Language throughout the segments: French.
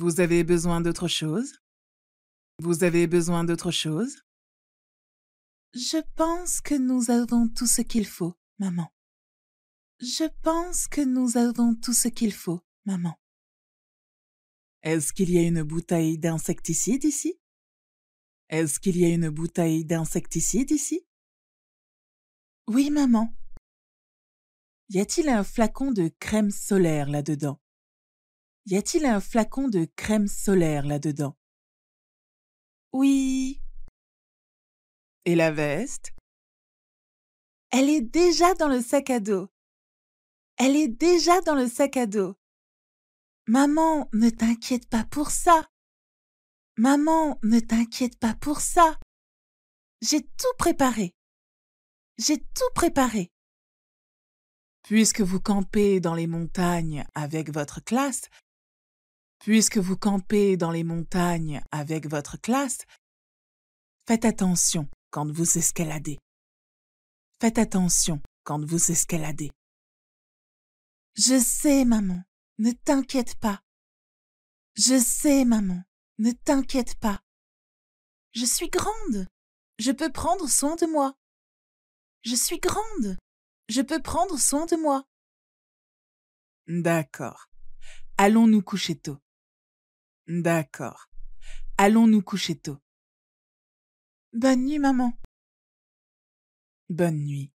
Vous avez besoin d'autre chose? Vous avez besoin d'autre chose? Je pense que nous avons tout ce qu'il faut, maman. Je pense que nous avons tout ce qu'il faut, maman. Est-ce qu'il y a une bouteille d'insecticide ici? Est-ce qu'il y a une bouteille d'insecticide ici? Oui, maman. Y a-t-il un flacon de crème solaire là-dedans? Y a-t-il un flacon de crème solaire là-dedans? Oui. Et la veste? Elle est déjà dans le sac à dos. Elle est déjà dans le sac à dos. Maman, ne t'inquiète pas pour ça. Maman, ne t'inquiète pas pour ça. J'ai tout préparé. J'ai tout préparé. Puisque vous campez dans les montagnes avec votre classe, puisque vous campez dans les montagnes avec votre classe, faites attention quand vous escaladez. Faites attention quand vous escaladez. Je sais, maman, ne t'inquiète pas. Je sais, maman, ne t'inquiète pas. Je suis grande. Je peux prendre soin de moi. Je suis grande. Je peux prendre soin de moi. D'accord. Allons nous coucher tôt. D'accord. Allons nous coucher tôt. Bonne nuit, maman. Bonne nuit.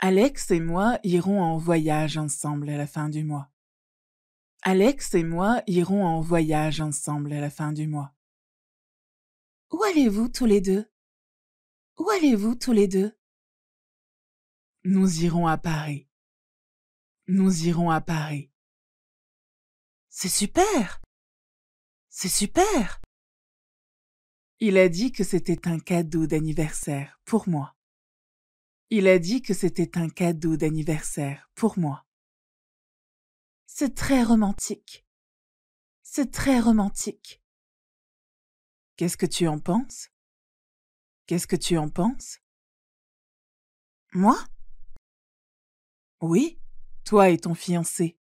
Alex et moi irons en voyage ensemble à la fin du mois. Alex et moi irons en voyage ensemble à la fin du mois. Où allez-vous tous les deux? Où allez-vous tous les deux? Nous irons à Paris. Nous irons à Paris. C'est super! C'est super! Il a dit que c'était un cadeau d'anniversaire pour moi. Il a dit que c'était un cadeau d'anniversaire pour moi. C'est très romantique. C'est très romantique. Qu'est-ce que tu en penses? Qu'est-ce que tu en penses? Moi? Oui, toi et ton fiancé.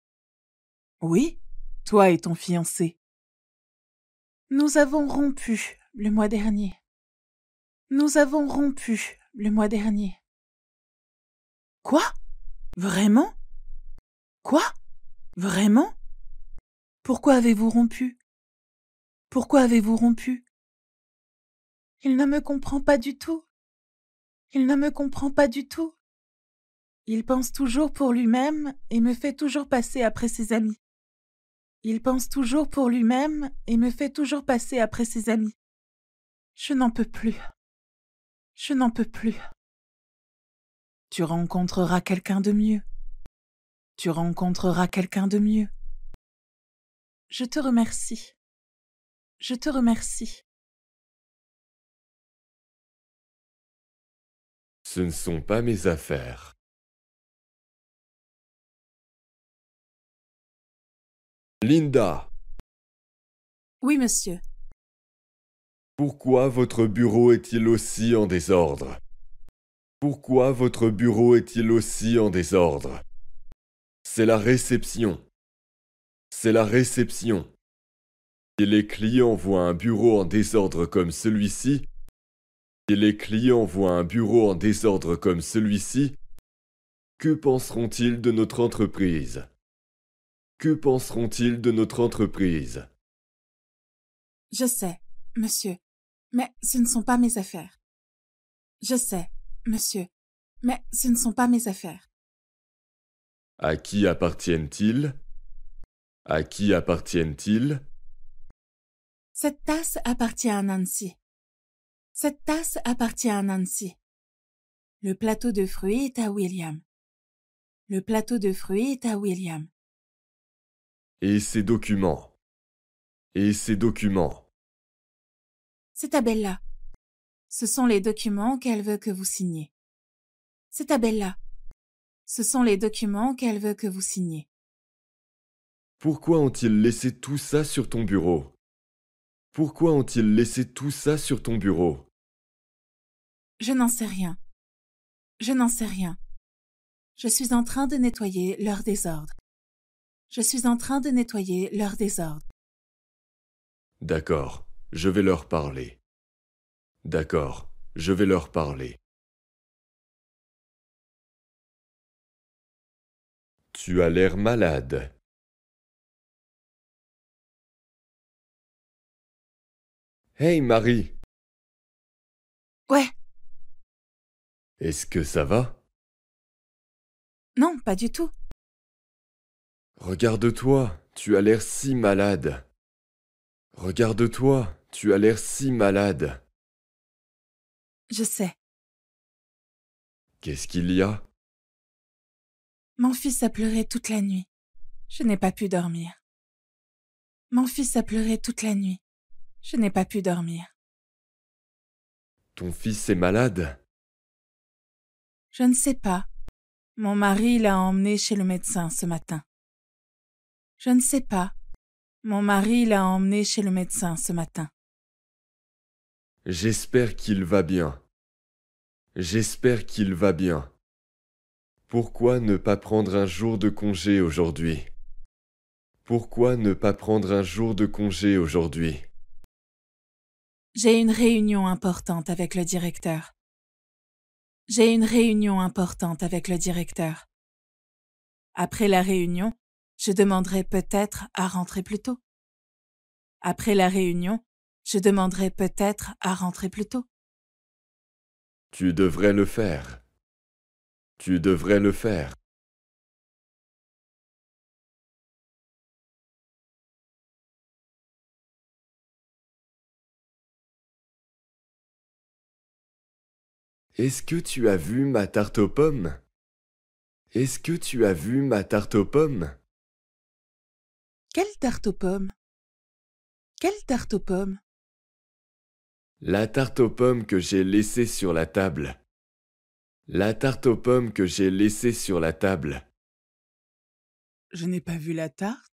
Oui, toi et ton fiancé. Nous avons rompu le mois dernier. Nous avons rompu le mois dernier. Quoi? Vraiment? Quoi? Vraiment? Pourquoi avez-vous rompu? Pourquoi avez-vous rompu? Il ne me comprend pas du tout. Il ne me comprend pas du tout. Il pense toujours pour lui-même et me fait toujours passer après ses amis. Il pense toujours pour lui-même et me fait toujours passer après ses amis. Je n'en peux plus. Je n'en peux plus. Tu rencontreras quelqu'un de mieux. Tu rencontreras quelqu'un de mieux. Je te remercie. Je te remercie. Ce ne sont pas mes affaires. Linda, Oui, monsieur. pourquoi votre bureau est-il aussi en désordre? Pourquoi votre bureau est-il aussi en désordre? C'est la réception. C'est la réception. Si les clients voient un bureau en désordre comme celui-ci, si les clients voient un bureau en désordre comme celui-ci, que penseront-ils de notre entreprise? Que penseront-ils de notre entreprise? Je sais, monsieur, mais ce ne sont pas mes affaires. Je sais, monsieur, mais ce ne sont pas mes affaires. À qui appartiennent-ils? À qui appartiennent-ils? Cette tasse appartient à Nancy. Cette tasse appartient à Nancy. Le plateau de fruits est à William. Le plateau de fruits est à William. Et ces documents? Et ces documents? C'est à Bella. Ce sont les documents qu'elle veut que vous signiez. C'est à Bella. Ce sont les documents qu'elle veut que vous signiez. Pourquoi ont-ils laissé tout ça sur ton bureau? Pourquoi ont-ils laissé tout ça sur ton bureau? Je n'en sais rien. Je n'en sais rien. Je suis en train de nettoyer leur désordre. Je suis en train de nettoyer leur désordre. D'accord, je vais leur parler. D'accord, je vais leur parler. Tu as l'air malade. Hey Marie, Ouais, est-ce que ça va? non, pas du tout. Regarde-toi, tu as l'air si malade. Regarde-toi, tu as l'air si malade. Je sais. Qu'est-ce qu'il y a? Mon fils a pleuré toute la nuit. Je n'ai pas pu dormir. Mon fils a pleuré toute la nuit. Je n'ai pas pu dormir. Ton fils est malade? Je ne sais pas. Mon mari l'a emmené chez le médecin ce matin. Je ne sais pas. Mon mari l'a emmené chez le médecin ce matin. J'espère qu'il va bien. J'espère qu'il va bien. Pourquoi ne pas prendre un jour de congé aujourd'hui? Pourquoi ne pas prendre un jour de congé aujourd'hui? J'ai une réunion importante avec le directeur. J'ai une réunion importante avec le directeur. Après la réunion, je demanderai peut-être à rentrer plus tôt. Après la réunion, je demanderai peut-être à rentrer plus tôt. Tu devrais le faire. Tu devrais le faire. Est-ce que tu as vu ma tarte aux pommes? Est-ce que tu as vu ma tarte aux pommes? Quelle tarte aux pommes? Quelle tarte aux pommes? La tarte aux pommes que j'ai laissée sur la table. La tarte aux pommes que j'ai laissée sur la table. Je n'ai pas vu la tarte.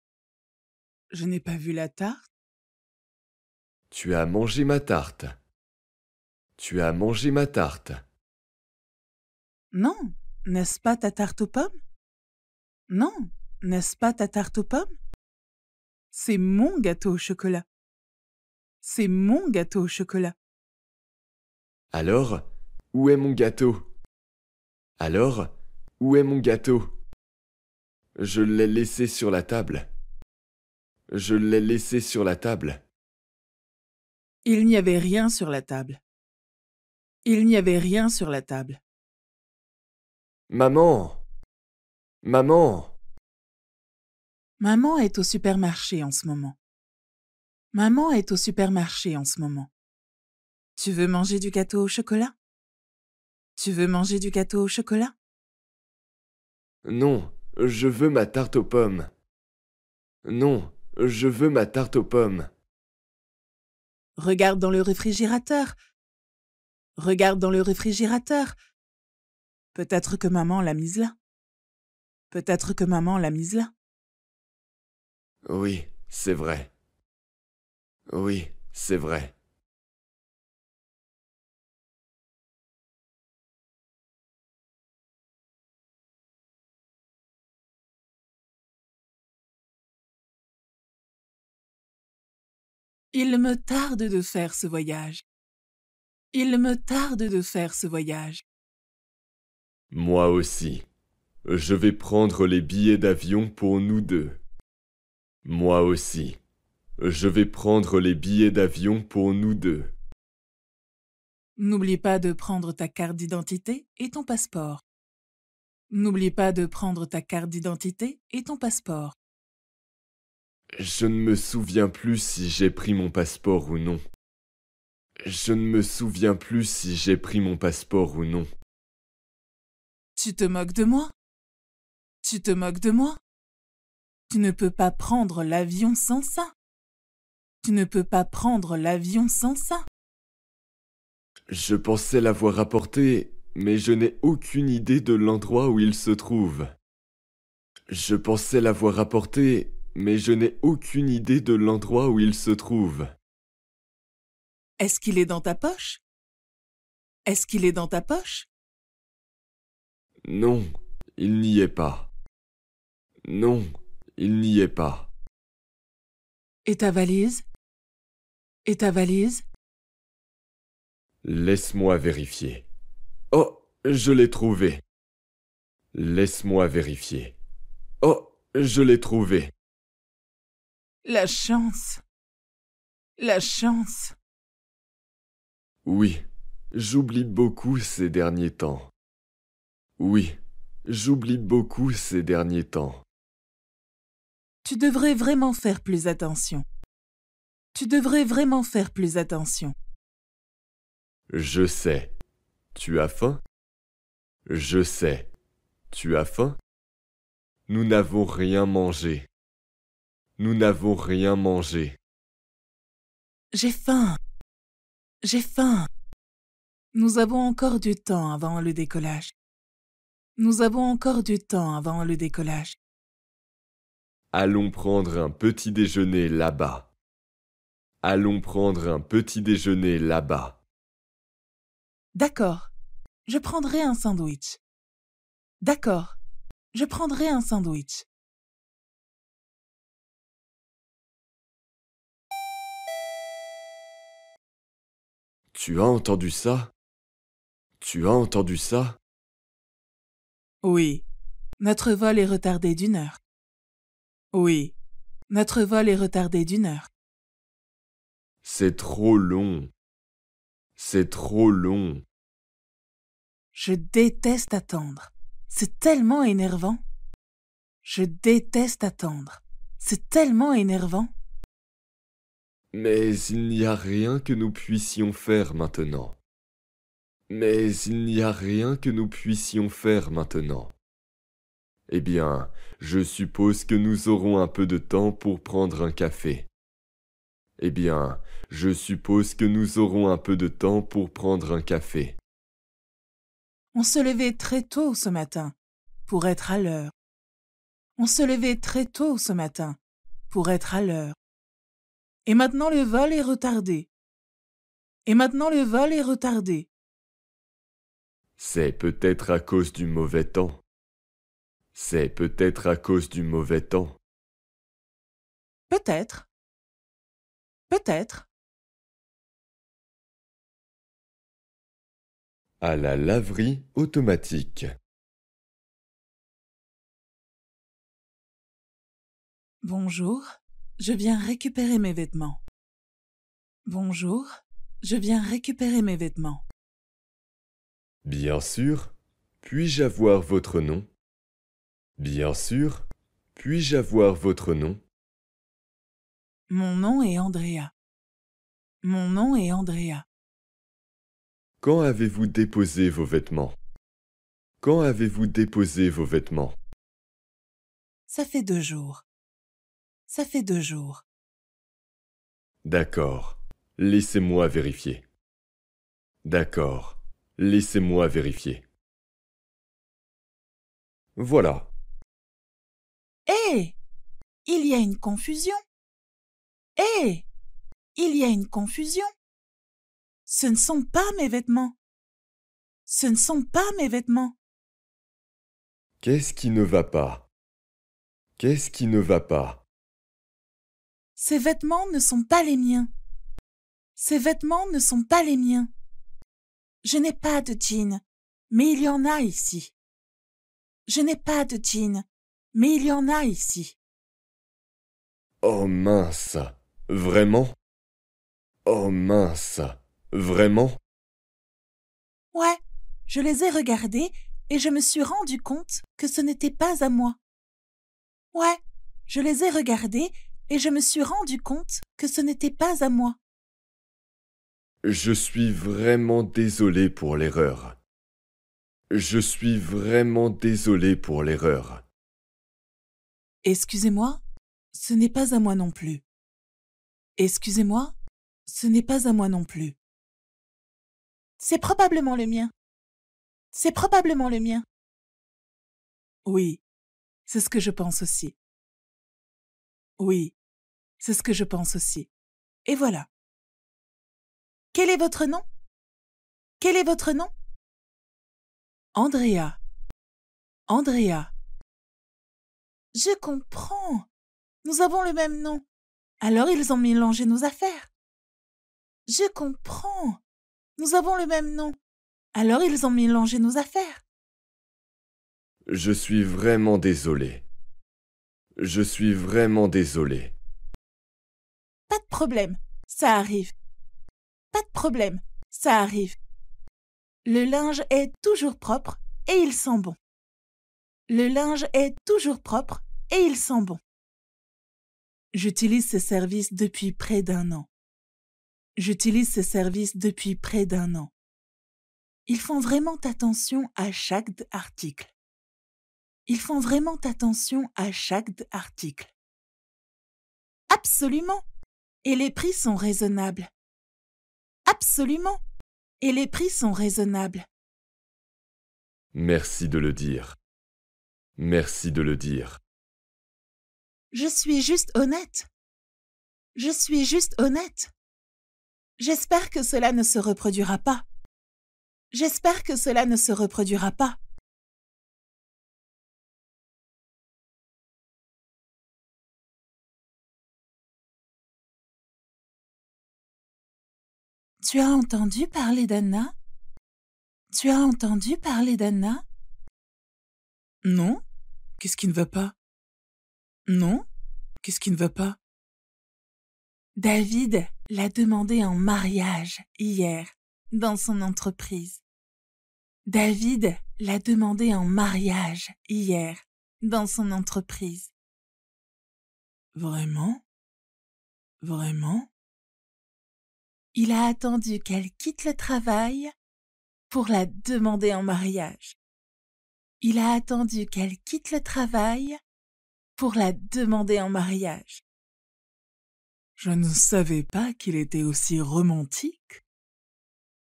Je n'ai pas vu la tarte. Tu as mangé ma tarte. Tu as mangé ma tarte. Non, n'est-ce pas ta tarte aux pommes? Non, n'est-ce pas ta tarte aux pommes? C'est mon gâteau au chocolat. C'est mon gâteau au chocolat. Alors, où est mon gâteau? Alors, où est mon gâteau? Je l'ai laissé sur la table. Je l'ai laissé sur la table. Il n'y avait rien sur la table. Il n'y avait rien sur la table. Maman! Maman! Maman est au supermarché en ce moment. Maman est au supermarché en ce moment. Tu veux manger du gâteau au chocolat? Tu veux manger du gâteau au chocolat? Non, je veux ma tarte aux pommes. Non, je veux ma tarte aux pommes. Regarde dans le réfrigérateur. Regarde dans le réfrigérateur. Peut-être que maman l'a mise là. Peut-être que maman l'a mise là. Oui, c'est vrai. Oui, c'est vrai. Il me tarde de faire ce voyage. Il me tarde de faire ce voyage. Moi aussi. Je vais prendre les billets d'avion pour nous deux. Moi aussi. Je vais prendre les billets d'avion pour nous deux. N'oublie pas de prendre ta carte d'identité et ton passeport. N'oublie pas de prendre ta carte d'identité et ton passeport. Je ne me souviens plus si j'ai pris mon passeport ou non. Je ne me souviens plus si j'ai pris mon passeport ou non. Tu te moques de moi? Tu te moques de moi? Tu ne peux pas prendre l'avion sans ça. Tu ne peux pas prendre l'avion sans ça. Je pensais l'avoir apporté mais je n'ai aucune idée de l'endroit où il se trouve. Je pensais l'avoir apporté, mais je n'ai aucune idée de l'endroit où il se trouve. Est-ce qu'il est dans ta poche? Est-ce qu'il est dans ta poche? Non, il n'y est pas. Non, il n'y est pas. Et ta valise? Et ta valise? Laisse-moi vérifier. Oh, je l'ai trouvé. Laisse-moi vérifier. Oh, je l'ai trouvé. La chance! La chance! Oui, j'oublie beaucoup ces derniers temps. Oui, j'oublie beaucoup ces derniers temps. Tu devrais vraiment faire plus attention. Tu devrais vraiment faire plus attention. Je sais. Tu as faim? Je sais. Tu as faim? Nous n'avons rien mangé. Nous n'avons rien mangé. J'ai faim. J'ai faim. Nous avons encore du temps avant le décollage. Nous avons encore du temps avant le décollage. Allons prendre un petit déjeuner là-bas. Allons prendre un petit déjeuner là-bas. D'accord. Je prendrai un sandwich. D'accord. Je prendrai un sandwich. Tu as entendu ça? Tu as entendu ça? Oui. Notre vol est retardé d'1 heure. Oui. Notre vol est retardé d'1 heure. C'est trop long. C'est trop long. Je déteste attendre. C'est tellement énervant. Je déteste attendre. C'est tellement énervant. Mais il n'y a rien que nous puissions faire maintenant. Mais il n'y a rien que nous puissions faire maintenant. Eh bien, je suppose que nous aurons un peu de temps pour prendre un café. Eh bien, je suppose que nous aurons un peu de temps pour prendre un café. On se levait très tôt ce matin pour être à l'heure. On se levait très tôt ce matin pour être à l'heure. Et maintenant le vol est retardé. Et maintenant le vol est retardé. C'est peut-être à cause du mauvais temps. C'est peut-être à cause du mauvais temps. Peut-être. Peut-être. À la laverie automatique. Bonjour, je viens récupérer mes vêtements. Bonjour, je viens récupérer mes vêtements. Bien sûr, puis-je avoir votre nom? Bien sûr, puis-je avoir votre nom? Mon nom est Andrea. Mon nom est Andrea. Quand avez-vous déposé vos vêtements? Quand avez-vous déposé vos vêtements? Ça fait 2 jours. Ça fait 2 jours. D'accord, laissez-moi vérifier. D'accord, laissez-moi vérifier. Voilà. Hé! Il y a une confusion. Hé! Il y a une confusion. Ce ne sont pas mes vêtements. Ce ne sont pas mes vêtements. Qu'est-ce qui ne va pas? Qu'est-ce qui ne va pas? Ces vêtements ne sont pas les miens. Ces vêtements ne sont pas les miens. Je n'ai pas de jean, mais il y en a ici. Je n'ai pas de jean, mais il y en a ici. Oh mince, vraiment? Oh mince, vraiment? Ouais, je les ai regardés et je me suis rendu compte que ce n'était pas à moi. Ouais, je les ai regardés et je me suis rendu compte que ce n'était pas à moi. Je suis vraiment désolé pour l'erreur. Je suis vraiment désolé pour l'erreur. Excusez-moi, ce n'est pas à moi non plus. Excusez-moi, ce n'est pas à moi non plus. C'est probablement le mien. C'est probablement le mien. Oui, c'est ce que je pense aussi. Oui, c'est ce que je pense aussi. Et voilà. Quel est votre nom? Quel est votre nom? Andrea. Andrea. Je comprends. Nous avons le même nom. Alors ils ont mélangé nos affaires. Je comprends. Nous avons le même nom. Alors ils ont mélangé nos affaires. Je suis vraiment désolé. Je suis vraiment désolé. Pas de problème, ça arrive. Pas de problème, ça arrive. Le linge est toujours propre et il sent bon. Le linge est toujours propre et il sent bon. J'utilise ces services depuis près d'1 an. J'utilise ces services depuis près d'1 an. Ils font vraiment attention à chaque article. Ils font vraiment attention à chaque article. Absolument. Et les prix sont raisonnables. Absolument. Et les prix sont raisonnables. Merci de le dire. Merci de le dire. Je suis juste honnête. Je suis juste honnête. J'espère que cela ne se reproduira pas. J'espère que cela ne se reproduira pas. Tu as entendu parler d'Anna? Tu as entendu parler d'Anna? Non? Qu'est-ce qui ne va pas? Non? Qu'est-ce qui ne va pas? David l'a demandé en mariage hier dans son entreprise. David l'a demandé en mariage hier dans son entreprise. Vraiment? Vraiment? Il a attendu qu'elle quitte le travail pour la demander en mariage. Il a attendu qu'elle quitte le travail pour la demander en mariage. Je ne savais pas qu'il était aussi romantique.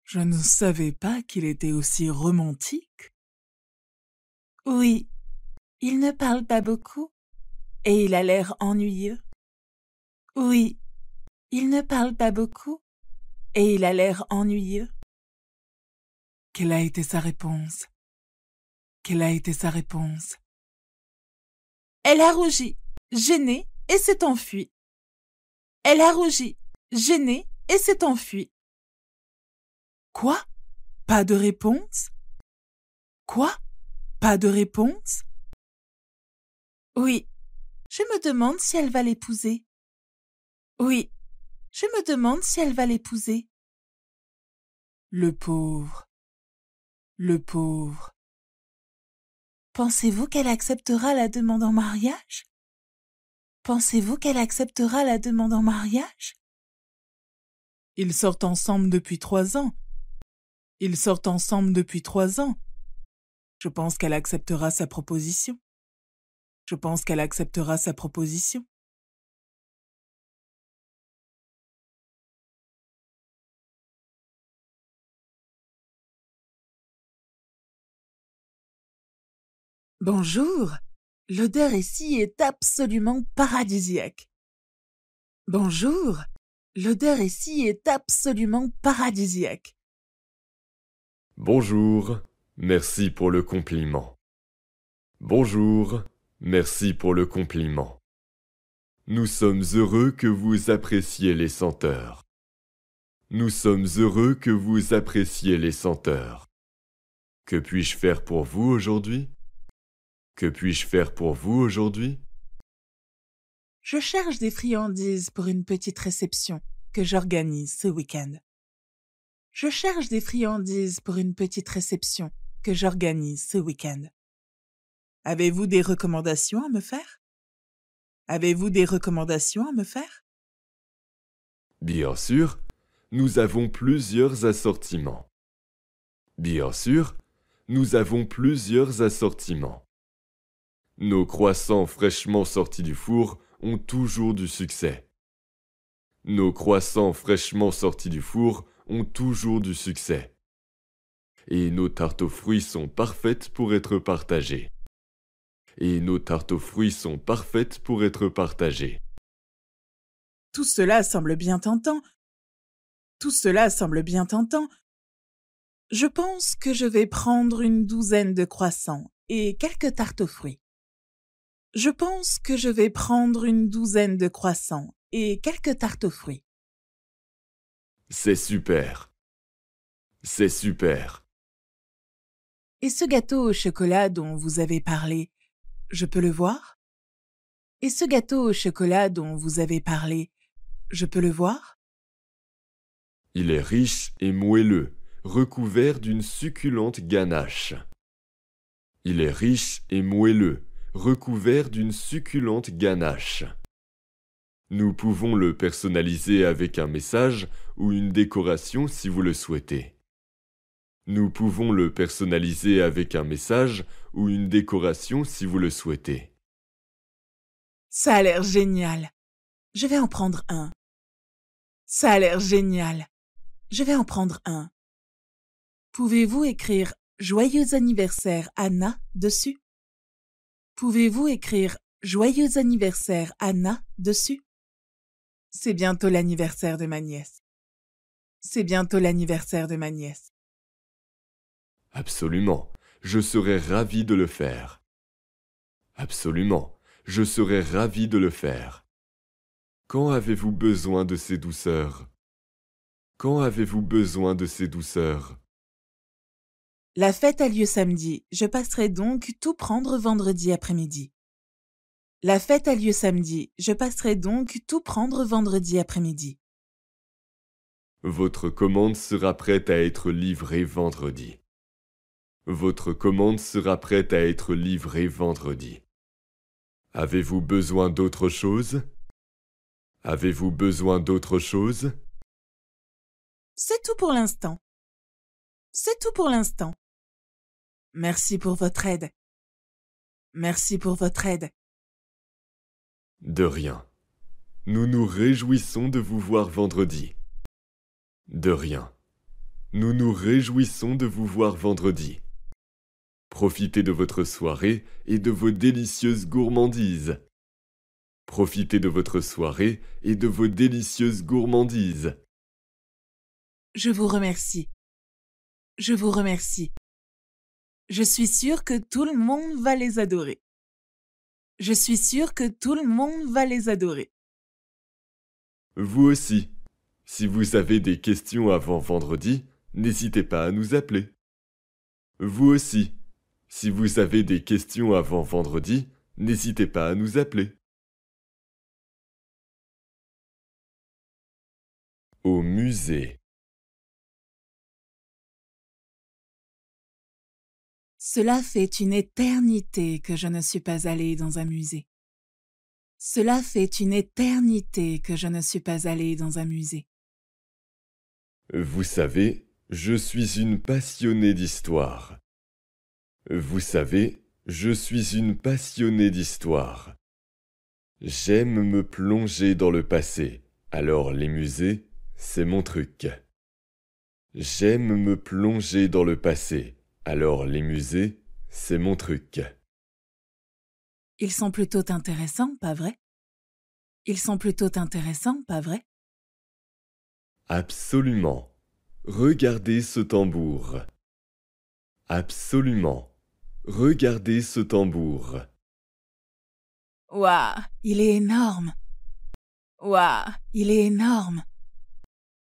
Je ne savais pas qu'il était aussi romantique. Oui, il ne parle pas beaucoup et il a l'air ennuyeux. Oui, il ne parle pas beaucoup et il a l'air ennuyeux. Quelle a été sa réponse? Quelle a été sa réponse? Elle a rougi, gênée, et s'est enfuie. Elle a rougi, gênée, et s'est enfuie. Quoi? Pas de réponse? Quoi? Pas de réponse? Oui, je me demande si elle va l'épouser. Oui, je me demande si elle va l'épouser. Le pauvre. Le pauvre. Pensez-vous qu'elle acceptera la demande en mariage? Pensez-vous qu'elle acceptera la demande en mariage? Ils sortent ensemble depuis 3 ans. Ils sortent ensemble depuis 3 ans. Je pense qu'elle acceptera sa proposition. Je pense qu'elle acceptera sa proposition. Bonjour, l'odeur ici est absolument paradisiaque. Bonjour, l'odeur ici est absolument paradisiaque. Bonjour, merci pour le compliment. Bonjour, merci pour le compliment. Nous sommes heureux que vous appréciez les senteurs. Nous sommes heureux que vous appréciez les senteurs. Que puis-je faire pour vous aujourd'hui? Que puis-je faire pour vous aujourd'hui? Je cherche des friandises pour une petite réception que j'organise ce week-end. Je cherche des friandises pour une petite réception que j'organise ce week-end. Avez-vous des recommandations à me faire? Avez-vous des recommandations à me faire? Bien sûr, nous avons plusieurs assortiments. Bien sûr, nous avons plusieurs assortiments. Nos croissants fraîchement sortis du four ont toujours du succès. Nos croissants fraîchement sortis du four ont toujours du succès. Et nos tartes aux fruits sont parfaites pour être partagées. Et nos tartes aux fruits sont parfaites pour être partagées. Tout cela semble bien tentant. Tout cela semble bien tentant. Je pense que je vais prendre une douzaine de croissants et quelques tartes aux fruits. Je pense que je vais prendre une douzaine de croissants et quelques tartes aux fruits. C'est super. C'est super. Et ce gâteau au chocolat dont vous avez parlé, je peux le voir? Et ce gâteau au chocolat dont vous avez parlé, je peux le voir? Il est riche et moelleux, recouvert d'une succulente ganache. Il est riche et moelleux, recouvert d'une succulente ganache. Nous pouvons le personnaliser avec un message ou une décoration si vous le souhaitez. Nous pouvons le personnaliser avec un message ou une décoration si vous le souhaitez. Ça a l'air génial. Je vais en prendre un. Ça a l'air génial. Je vais en prendre un. Pouvez-vous écrire « Joyeux anniversaire Anna » dessus? Pouvez-vous écrire « Joyeux anniversaire Anna » dessus? C'est bientôt l'anniversaire de ma nièce. C'est bientôt l'anniversaire de ma nièce. Absolument, je serais ravi de le faire. Absolument, je serais ravi de le faire. Quand avez-vous besoin de ces douceurs? Quand avez-vous besoin de ces douceurs? La fête a lieu samedi, je passerai donc tout prendre vendredi après-midi. La fête a lieu samedi, je passerai donc tout prendre vendredi après-midi. Votre commande sera prête à être livrée vendredi. Votre commande sera prête à être livrée vendredi. Avez-vous besoin d'autre chose? Avez-vous besoin d'autre chose? C'est tout pour l'instant. C'est tout pour l'instant. Merci pour votre aide. Merci pour votre aide. De rien. Nous nous réjouissons de vous voir vendredi. De rien. Nous nous réjouissons de vous voir vendredi. Profitez de votre soirée et de vos délicieuses gourmandises. Profitez de votre soirée et de vos délicieuses gourmandises. Je vous remercie. Je vous remercie. Je suis sûre que tout le monde va les adorer. Je suis sûre que tout le monde va les adorer. Vous aussi. Si vous avez des questions avant vendredi, n'hésitez pas à nous appeler. Vous aussi. Si vous avez des questions avant vendredi, n'hésitez pas à nous appeler. Au musée. Cela fait une éternité que je ne suis pas allée dans un musée. Cela fait une éternité que je ne suis pas allée dans un musée. Vous savez, je suis une passionnée d'histoire. Vous savez, je suis une passionnée d'histoire. J'aime me plonger dans le passé, alors les musées, c'est mon truc. J'aime me plonger dans le passé, alors les musées, c'est mon truc. Ils sont plutôt intéressants, pas vrai? Ils sont plutôt intéressants, pas vrai? Absolument. Regardez ce tambour. Absolument. Regardez ce tambour. Waouh, il est énorme! Waouh, il est énorme!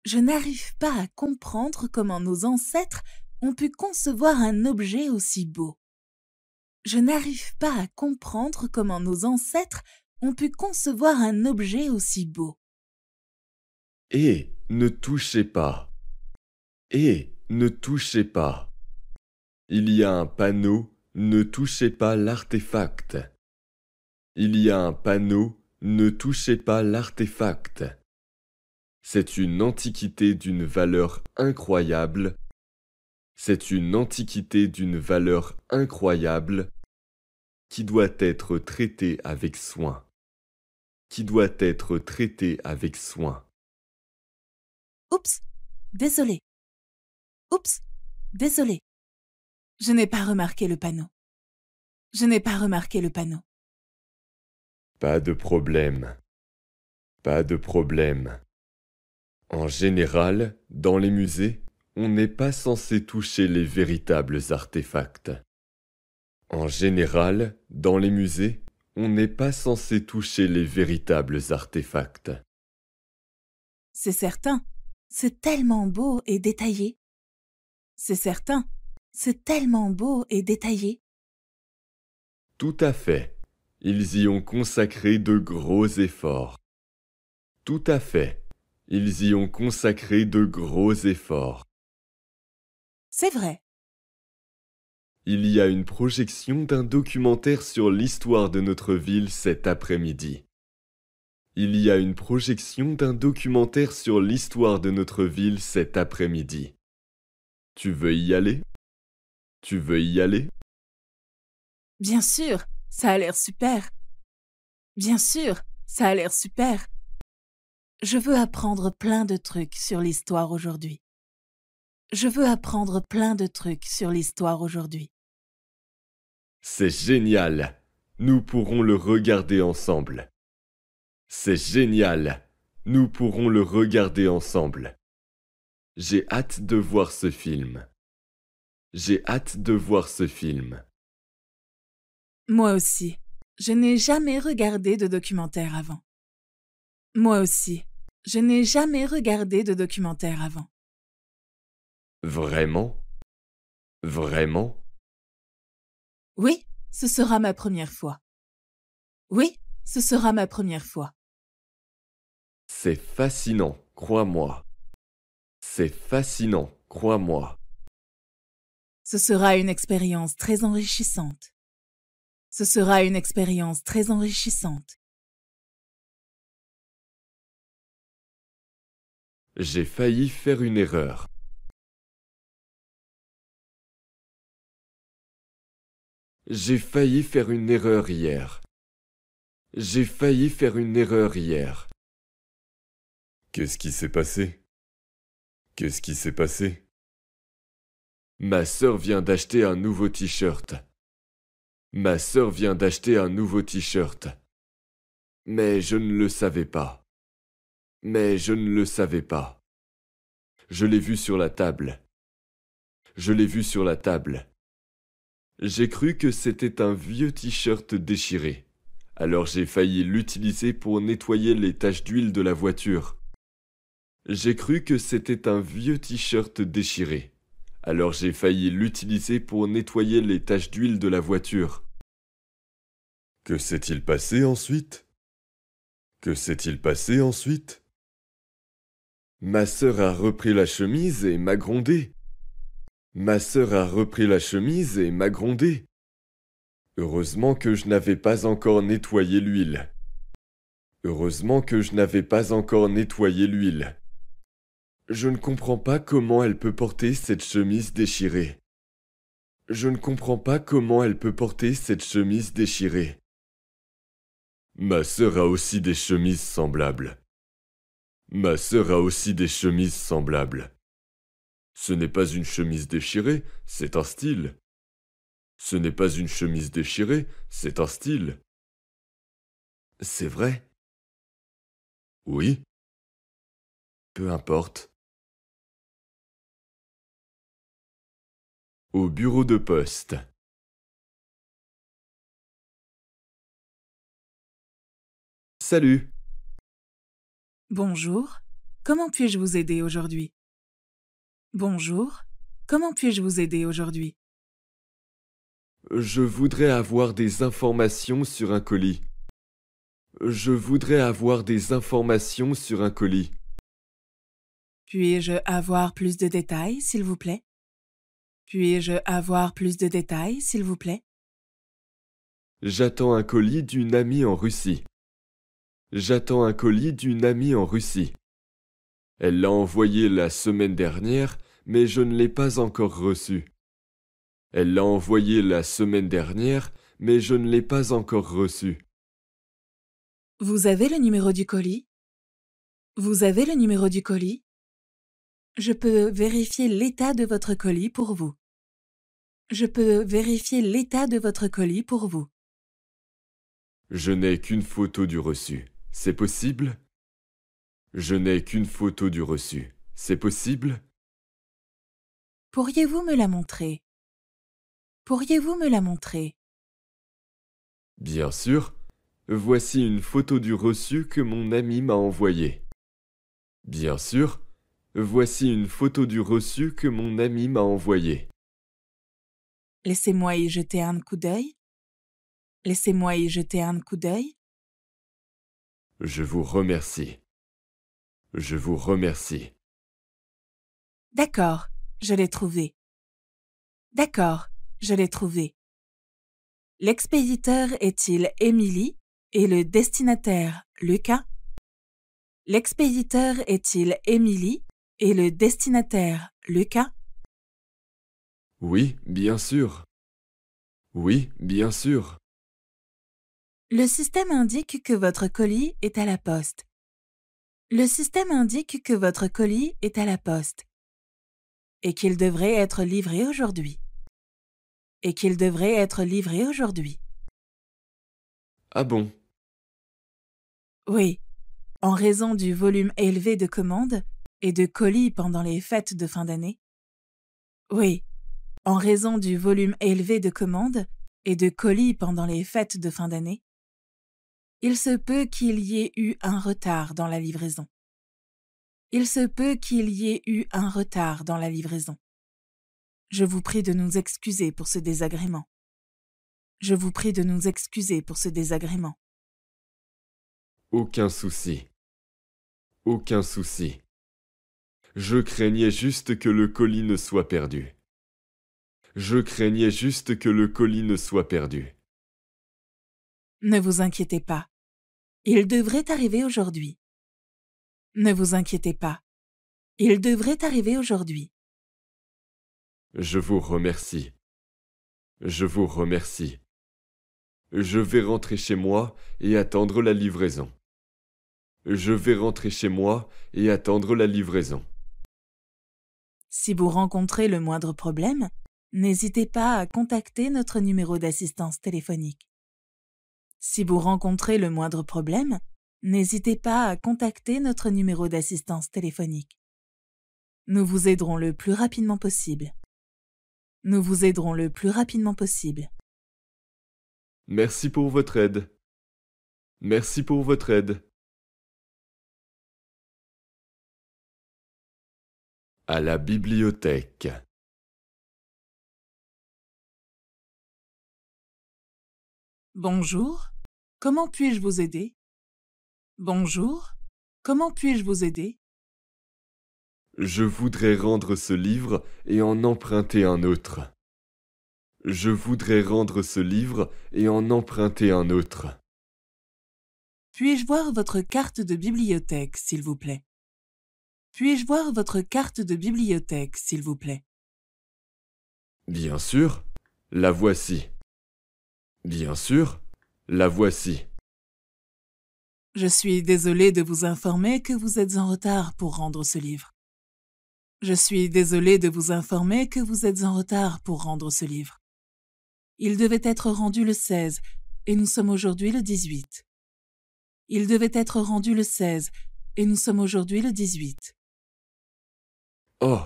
Je n'arrive pas à comprendre comment nos ancêtres ont pu concevoir un objet aussi beau. Je n'arrive pas à comprendre comment nos ancêtres ont pu concevoir un objet aussi beau. Et ne touchez pas. Et ne touchez pas. Il y a un panneau « Ne touchez pas l'artefact ». Il y a un panneau « Ne touchez pas l'artefact ». C'est une antiquité d'une valeur incroyable. C'est une antiquité d'une valeur incroyable qui doit être traitée avec soin. Qui doit être traitée avec soin. Oups, désolé. Oups, désolé. Je n'ai pas remarqué le panneau. Je n'ai pas remarqué le panneau. Pas de problème. Pas de problème. En général, dans les musées, on n'est pas censé toucher les véritables artefacts. En général, dans les musées, on n'est pas censé toucher les véritables artefacts. C'est certain. C'est tellement beau et détaillé. C'est certain. C'est tellement beau et détaillé. Tout à fait. Ils y ont consacré de gros efforts. Tout à fait. Ils y ont consacré de gros efforts. C'est vrai. Il y a une projection d'un documentaire sur l'histoire de notre ville cet après-midi. Il y a une projection d'un documentaire sur l'histoire de notre ville cet après-midi. Tu veux y aller? Tu veux y aller? Bien sûr, ça a l'air super. Bien sûr, ça a l'air super. Je veux apprendre plein de trucs sur l'histoire aujourd'hui. Je veux apprendre plein de trucs sur l'histoire aujourd'hui. C'est génial. Nous pourrons le regarder ensemble. C'est génial. Nous pourrons le regarder ensemble. J'ai hâte de voir ce film. J'ai hâte de voir ce film. Moi aussi. Je n'ai jamais regardé de documentaire avant. Moi aussi. Je n'ai jamais regardé de documentaire avant. Vraiment? Vraiment? Oui, ce sera ma première fois. Oui, ce sera ma première fois. C'est fascinant, crois-moi. C'est fascinant, crois-moi. Ce sera une expérience très enrichissante. Ce sera une expérience très enrichissante. J'ai failli faire une erreur. J'ai failli faire une erreur hier. J'ai failli faire une erreur hier. Qu'est-ce qui s'est passé? Qu'est-ce qui s'est passé? Ma sœur vient d'acheter un nouveau t-shirt. Ma sœur vient d'acheter un nouveau t-shirt. Mais je ne le savais pas. Mais je ne le savais pas. Je l'ai vu sur la table. Je l'ai vu sur la table. J'ai cru que c'était un vieux t-shirt déchiré. Alors j'ai failli l'utiliser pour nettoyer les taches d'huile de la voiture. J'ai cru que c'était un vieux t-shirt déchiré. Alors j'ai failli l'utiliser pour nettoyer les taches d'huile de la voiture. Que s'est-il passé ensuite? Que s'est-il passé ensuite? Ma sœur a repris la chemise et m'a grondé. Ma sœur a repris la chemise et m'a grondé. Heureusement que je n'avais pas encore nettoyé l'huile. Heureusement que je n'avais pas encore nettoyé l'huile. Je ne comprends pas comment elle peut porter cette chemise déchirée. Je ne comprends pas comment elle peut porter cette chemise déchirée. Ma sœur a aussi des chemises semblables. Ma sœur a aussi des chemises semblables. Ce n'est pas une chemise déchirée, c'est un style. Ce n'est pas une chemise déchirée, c'est un style. C'est vrai? Oui. Peu importe. Au bureau de poste. Salut. Bonjour. Comment puis-je vous aider aujourd'hui? Bonjour. Comment puis-je vous aider aujourd'hui? Je voudrais avoir des informations sur un colis. Je voudrais avoir des informations sur un colis. Puis-je avoir plus de détails, s'il vous plaît? Puis-je avoir plus de détails, s'il vous plaît? J'attends un colis d'une amie en Russie. J'attends un colis d'une amie en Russie. Elle l'a envoyé la semaine dernière, mais je ne l'ai pas encore reçu. Elle l'a envoyé la semaine dernière, mais je ne l'ai pas encore reçu. Vous avez le numéro du colis? Vous avez le numéro du colis? Je peux vérifier l'état de votre colis pour vous. Je peux vérifier l'état de votre colis pour vous. Je n'ai qu'une photo du reçu. C'est possible? Je n'ai qu'une photo du reçu. C'est possible? Pourriez-vous me la montrer? Pourriez-vous me la montrer? Bien sûr. Voici une photo du reçu que mon ami m'a envoyé. Bien sûr. Voici une photo du reçu que mon ami m'a envoyé. Laissez-moi y jeter un coup d'œil. Laissez-moi y jeter un coup d'œil. Je vous remercie. Je vous remercie. D'accord, je l'ai trouvé. D'accord, je l'ai trouvé. L'expéditeur est-il Émilie et le destinataire Lucas? L'expéditeur est-il Émilie et le destinataire Lucas? Oui, bien sûr. Oui, bien sûr. Le système indique que votre colis est à la poste. Le système indique que votre colis est à la poste et qu'il devrait être livré aujourd'hui. Et qu'il devrait être livré aujourd'hui. Ah bon? Oui, en raison du volume élevé de commandes et de colis pendant les fêtes de fin d'année. Oui, en raison du volume élevé de commandes et de colis pendant les fêtes de fin d'année. Il se peut qu'il y ait eu un retard dans la livraison. Il se peut qu'il y ait eu un retard dans la livraison. Je vous prie de nous excuser pour ce désagrément. Je vous prie de nous excuser pour ce désagrément. Aucun souci. Aucun souci. Je craignais juste que le colis ne soit perdu. Je craignais juste que le colis ne soit perdu. Ne vous inquiétez pas. Il devrait arriver aujourd'hui. Ne vous inquiétez pas. Il devrait arriver aujourd'hui. Je vous remercie. Je vous remercie. Je vais rentrer chez moi et attendre la livraison. Je vais rentrer chez moi et attendre la livraison. Si vous rencontrez le moindre problème, n'hésitez pas à contacter notre numéro d'assistance téléphonique. Si vous rencontrez le moindre problème, n'hésitez pas à contacter notre numéro d'assistance téléphonique. Nous vous aiderons le plus rapidement possible. Nous vous aiderons le plus rapidement possible. Merci pour votre aide. Merci pour votre aide. À la bibliothèque. Bonjour, comment puis-je vous aider? Bonjour, comment puis-je vous aider? Je voudrais rendre ce livre et en emprunter un autre. Je voudrais rendre ce livre et en emprunter un autre. Puis-je voir votre carte de bibliothèque, s'il vous plaît? Puis-je voir votre carte de bibliothèque, s'il vous plaît? Bien sûr, la voici. Bien sûr, la voici. Je suis désolé de vous informer que vous êtes en retard pour rendre ce livre. Je suis désolé de vous informer que vous êtes en retard pour rendre ce livre. Il devait être rendu le 16 et nous sommes aujourd'hui le 18. Il devait être rendu le 16 et nous sommes aujourd'hui le 18. Oh,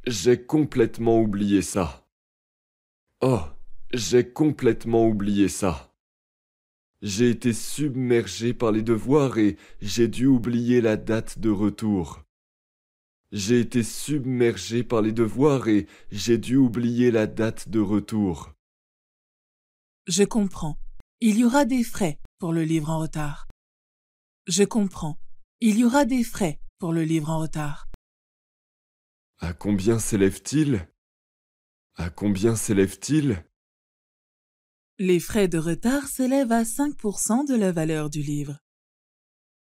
j'ai complètement oublié ça. Oh, j'ai complètement oublié ça. J'ai été submergé par les devoirs et j'ai dû oublier la date de retour. J'ai été submergé par les devoirs et j'ai dû oublier la date de retour. Je comprends. Il y aura des frais pour le livre en retard. Je comprends. Il y aura des frais pour le livre en retard. À combien s'élève-t-il? À combien s'élève-t-il? Les frais de retard s'élèvent à 5% de la valeur du livre.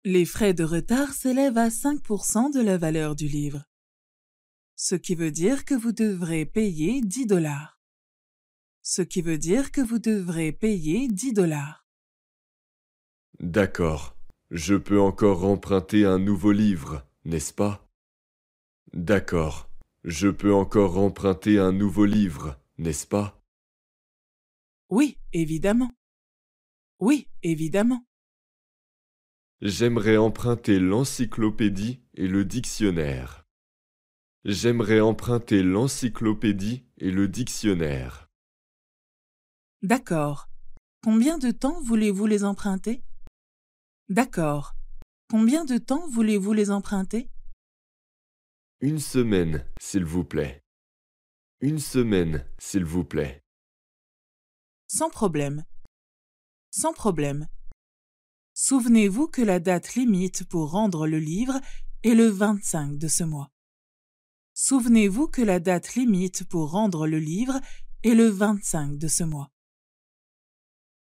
Les frais de retard s'élèvent à 5% de la valeur du livre. Ce qui veut dire que vous devrez payer $10. Ce qui veut dire que vous devrez payer $10. D'accord. Je peux encore emprunter un nouveau livre, n'est-ce pas? D'accord. Je peux encore emprunter un nouveau livre, n'est-ce pas? Oui, évidemment. Oui, évidemment. J'aimerais emprunter l'encyclopédie et le dictionnaire. J'aimerais emprunter l'encyclopédie et le dictionnaire. D'accord. Combien de temps voulez-vous les emprunter? D'accord. Combien de temps voulez-vous les emprunter? Une semaine, s'il vous plaît. Une semaine, s'il vous plaît. Sans problème. Sans problème. Souvenez-vous que la date limite pour rendre le livre est le 25 de ce mois. Souvenez-vous que la date limite pour rendre le livre est le 25 de ce mois.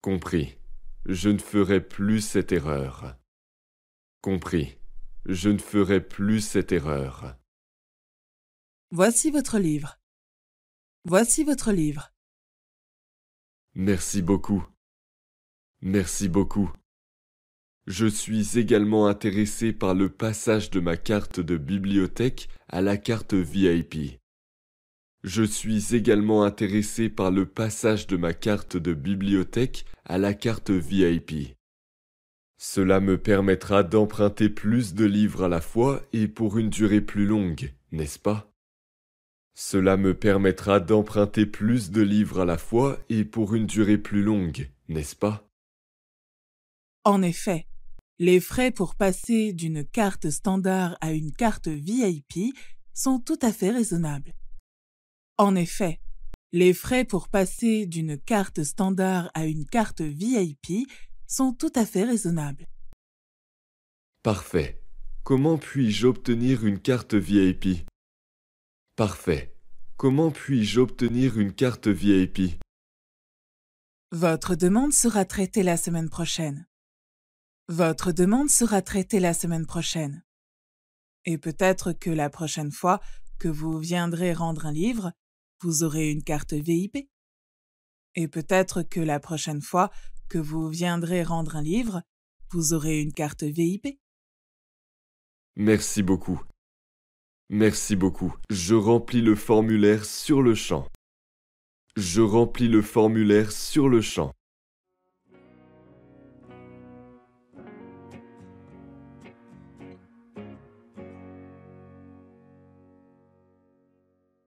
Compris. Je ne ferai plus cette erreur. Compris. Je ne ferai plus cette erreur. Voici votre livre. Voici votre livre. Merci beaucoup. Merci beaucoup. Je suis également intéressé par le passage de ma carte de bibliothèque à la carte VIP. Je suis également intéressé par le passage de ma carte de bibliothèque à la carte VIP. Cela me permettra d'emprunter plus de livres à la fois et pour une durée plus longue, n'est-ce pas? Cela me permettra d'emprunter plus de livres à la fois et pour une durée plus longue, n'est-ce pas? En effet, les frais pour passer d'une carte standard à une carte VIP sont tout à fait raisonnables. En effet, les frais pour passer d'une carte standard à une carte VIP sont tout à fait raisonnables. Parfait. Comment puis-je obtenir une carte VIP? Parfait. Comment puis-je obtenir une carte VIP? Votre demande sera traitée la semaine prochaine. Votre demande sera traitée la semaine prochaine. Et peut-être que la prochaine fois que vous viendrez rendre un livre, vous aurez une carte VIP. Et peut-être que la prochaine fois que vous viendrez rendre un livre, vous aurez une carte VIP. Merci beaucoup. Merci beaucoup. Je remplis le formulaire sur le champ. Je remplis le formulaire sur le champ.